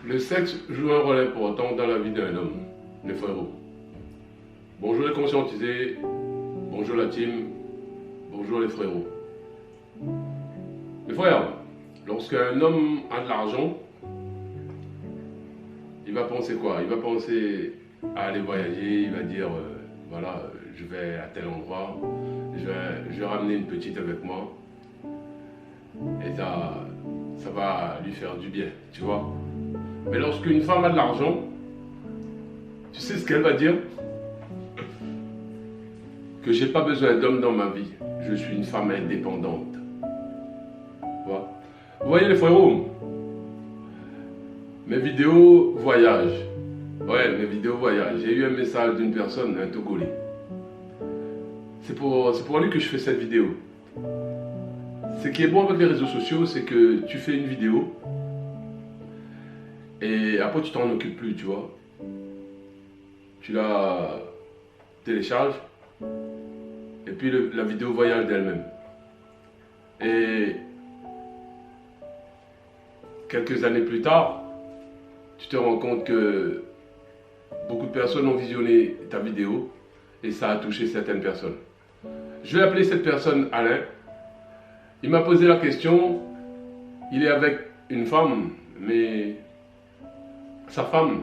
Le sexe joue un rôle important dans la vie d'un homme, les frérots. Bonjour les conscientisés, bonjour la team, bonjour les frérots. Les frères, lorsqu'un homme a de l'argent, il va penser quoi? Il va penser à aller voyager, il va dire voilà, je vais à tel endroit, je vais ramener une petite avec moi. Et ça va lui faire du bien, tu vois. Mais lorsqu'une femme a de l'argent, tu sais ce qu'elle va dire? Que j'ai pas besoin d'homme dans ma vie. Je suis une femme indépendante. Voilà. Vous voyez les frérots? Mes vidéos voyage. Ouais, mes vidéos voyage. J'ai eu un message d'une personne, un Togolais. C'est pour lui que je fais cette vidéo. Ce qui est bon avec les réseaux sociaux, c'est que tu fais une vidéo et après tu t'en occupes plus, tu vois. Tu la télécharges et puis la vidéo voyage d'elle-même. Et quelques années plus tard, tu te rends compte que beaucoup de personnes ont visionné ta vidéo et ça a touché certaines personnes. Je vais appeler cette personne Alain. Il m'a posé la question, il est avec une femme, mais sa femme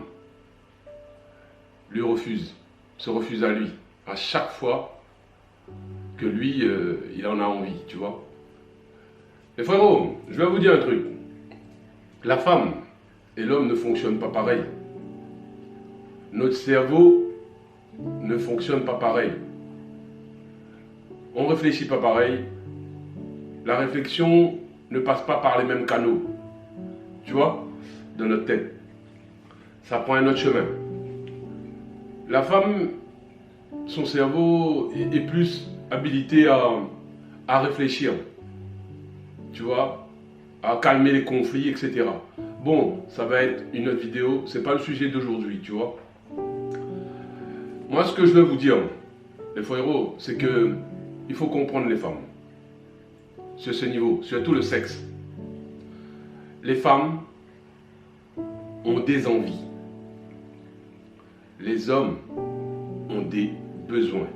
lui refuse, se refuse à lui, à chaque fois que lui, il en a envie, tu vois. Mais frérot, je vais vous dire un truc. La femme et l'homme ne fonctionnent pas pareil. Notre cerveau ne fonctionne pas pareil. On ne réfléchit pas pareil. La réflexion ne passe pas par les mêmes canaux, tu vois, dans notre tête. Ça prend un autre chemin. La femme, son cerveau est plus habilité à réfléchir, tu vois, à calmer les conflits, etc. Bon, ça va être une autre vidéo, c'est pas le sujet d'aujourd'hui, tu vois. Moi, ce que je veux vous dire, les frérots, c'est que il faut comprendre les femmes. Sur ce niveau, surtout le sexe. Les femmes ont des envies. Les hommes ont des besoins.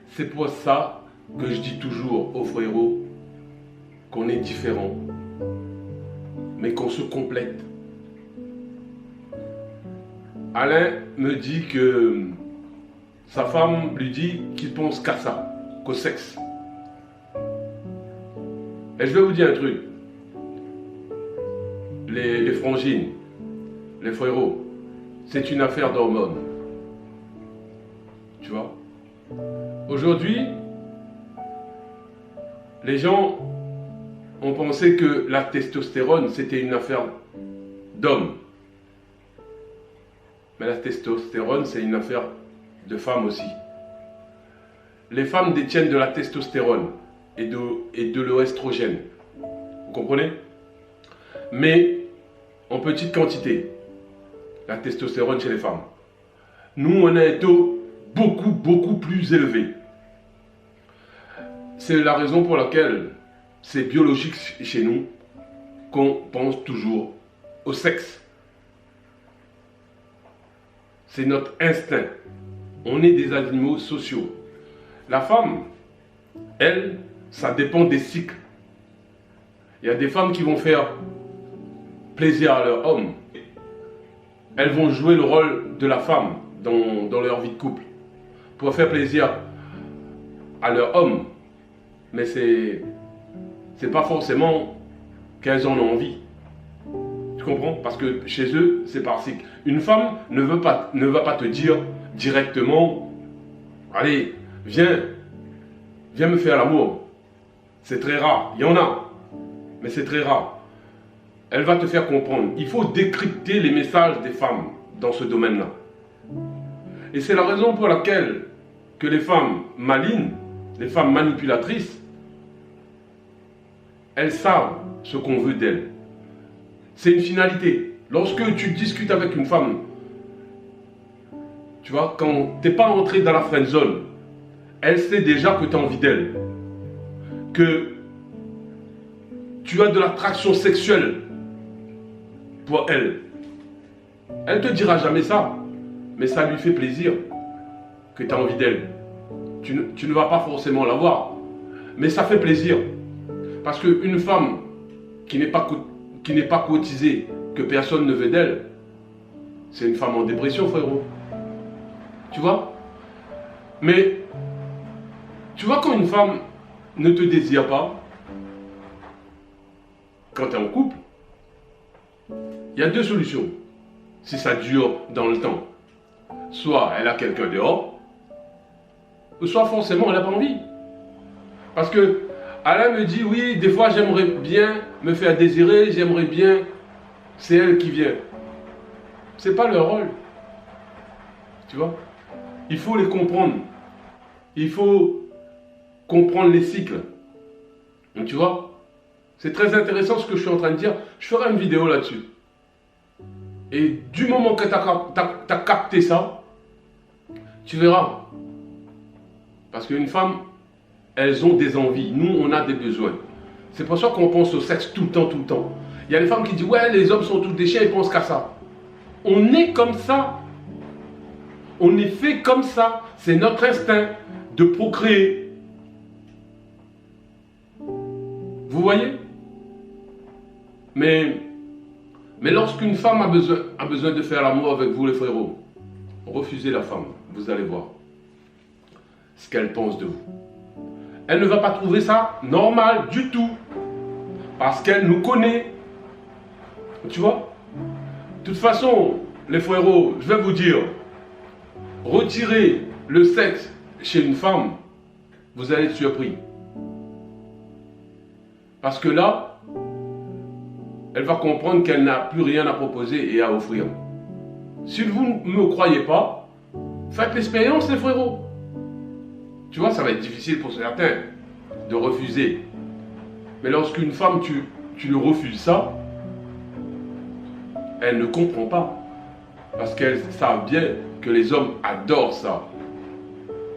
C'est pour ça que je dis toujours aux frérots qu'on est différents, mais qu'on se complète. Alain me dit que sa femme lui dit qu'il pense qu'à ça, qu'au sexe. Et je vais vous dire un truc. Les frangines, les frérots, c'est une affaire d'hormones. Tu vois? Aujourd'hui, les gens ont pensé que la testostérone, c'était une affaire d'hommes. Mais la testostérone, c'est une affaire de femmes aussi. Les femmes détiennent de la testostérone et de l'oestrogène. Vous comprenez? Mais en petite quantité, la testostérone chez les femmes. Nous, on a un taux beaucoup plus élevé. C'est la raison pour laquelle c'est biologique chez nous qu'on pense toujours au sexe. C'est notre instinct. On est des animaux sociaux. La femme, elle, ça dépend des cycles. Il y a des femmes qui vont faire plaisir à leur homme. Elles vont jouer le rôle de la femme dans leur vie de couple pour faire plaisir à leur homme. Mais c'est pas forcément qu'elles en ont envie. Tu comprends? Parce que chez eux, c'est par cycle. Une femme ne va pas te dire directement, allez, viens me faire l'amour. C'est très rare. Il y en a, mais c'est très rare. Elle va te faire comprendre. Il faut décrypter les messages des femmes dans ce domaine-là. Et c'est la raison pour laquelle que les femmes malignes, les femmes manipulatrices, elles savent ce qu'on veut d'elles. C'est une finalité. Lorsque tu discutes avec une femme, tu vois, quand tu n'es pas entré dans la friend zone, elle sait déjà que tu as envie d'elle. Que tu as de l'attraction sexuelle pour elle. Elle ne te dira jamais ça, mais ça lui fait plaisir que tu as envie d'elle. Tu ne vas pas forcément l'avoir, mais ça fait plaisir. Parce qu'une femme qui n'est pas cotisée, que personne ne veut d'elle, c'est une femme en dépression, frérot. Tu vois? Mais, tu vois, quand une femme ne te désire pas, quand tu es en couple, il y a deux solutions. Si ça dure dans le temps, soit elle a quelqu'un dehors, ou soit forcément elle n'a pas envie. Parce que Alain me dit, oui, des fois j'aimerais bien me faire désirer, j'aimerais bien, c'est elle qui vient. C'est pas leur rôle. Tu vois? Il faut les comprendre. Il faut comprendre les cycles. Donc, tu vois? C'est très intéressant ce que je suis en train de dire. Je ferai une vidéo là-dessus. Et du moment que tu as capté ça, tu verras. Parce qu'une femme, elles ont des envies. Nous, on a des besoins. C'est pour ça qu'on pense au sexe tout le temps, tout le temps. Il y a des femmes qui disent, ouais, les hommes sont tous des chiens, ils pensent qu'à ça. On est comme ça. On est fait comme ça. C'est notre instinct de procréer. Vous voyez? Mais lorsqu'une femme a besoin de faire l'amour avec vous, les frérots, refusez la femme. Vous allez voir ce qu'elle pense de vous. Elle ne va pas trouver ça normal du tout. Parce qu'elle nous connaît. Tu vois? De toute façon, les frérots, je vais vous dire, retirez le sexe chez une femme, vous allez être surpris. Parce que là, elle va comprendre qu'elle n'a plus rien à proposer et à offrir. Si vous ne me croyez pas, faites l'expérience, les frérots. Tu vois, ça va être difficile pour certains de refuser. Mais lorsqu'une femme, tu lui refuses ça, elle ne comprend pas. Parce qu'elles savent bien que les hommes adorent ça.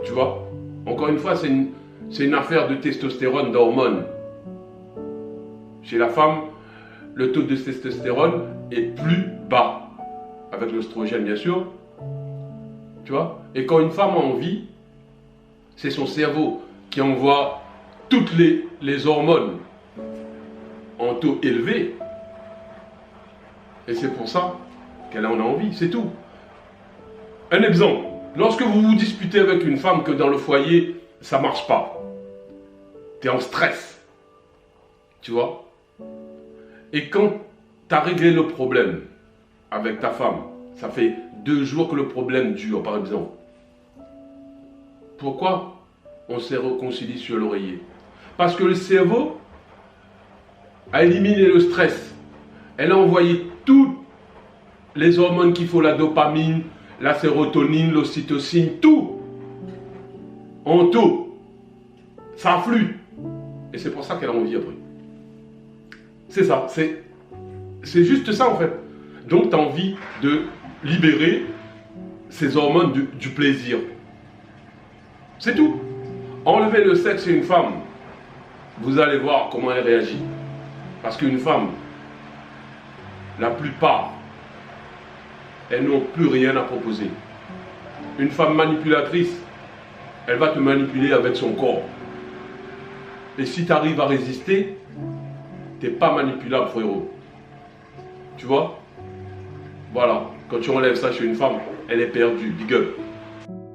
Tu vois? Encore une fois, c'est une affaire de testostérone, d'hormones. Chez la femme, le taux de testostérone est plus bas. Avec l'œstrogène, bien sûr. Tu vois? Et quand une femme a envie, c'est son cerveau qui envoie toutes les hormones en taux élevé. Et c'est pour ça qu'elle en a envie, c'est tout. Un exemple, lorsque vous vous disputez avec une femme que dans le foyer, ça ne marche pas. Tu es en stress. Tu vois? Et quand tu as réglé le problème avec ta femme, ça fait 2 jours que le problème dure, par exemple. Pourquoi on s'est réconcilié sur l'oreiller? Parce que le cerveau a éliminé le stress. Elle a envoyé toutes les hormones qu'il faut, la dopamine, la sérotonine, l'ocytocine, tout. En tout. Ça afflue. Et c'est pour ça qu'elle a envie après. C'est ça. C'est juste ça en fait. Donc tu as envie de libérer ces hormones du plaisir. C'est tout. Enlevez le sexe chez une femme. Vous allez voir comment elle réagit. Parce qu'une femme, la plupart, elles n'ont plus rien à proposer. Une femme manipulatrice, elle va te manipuler avec son corps. Et si tu arrives à résister, tu n'es pas manipulable, frérot. Tu vois? Voilà. Quand tu enlèves ça chez une femme, elle est perdue. Big up.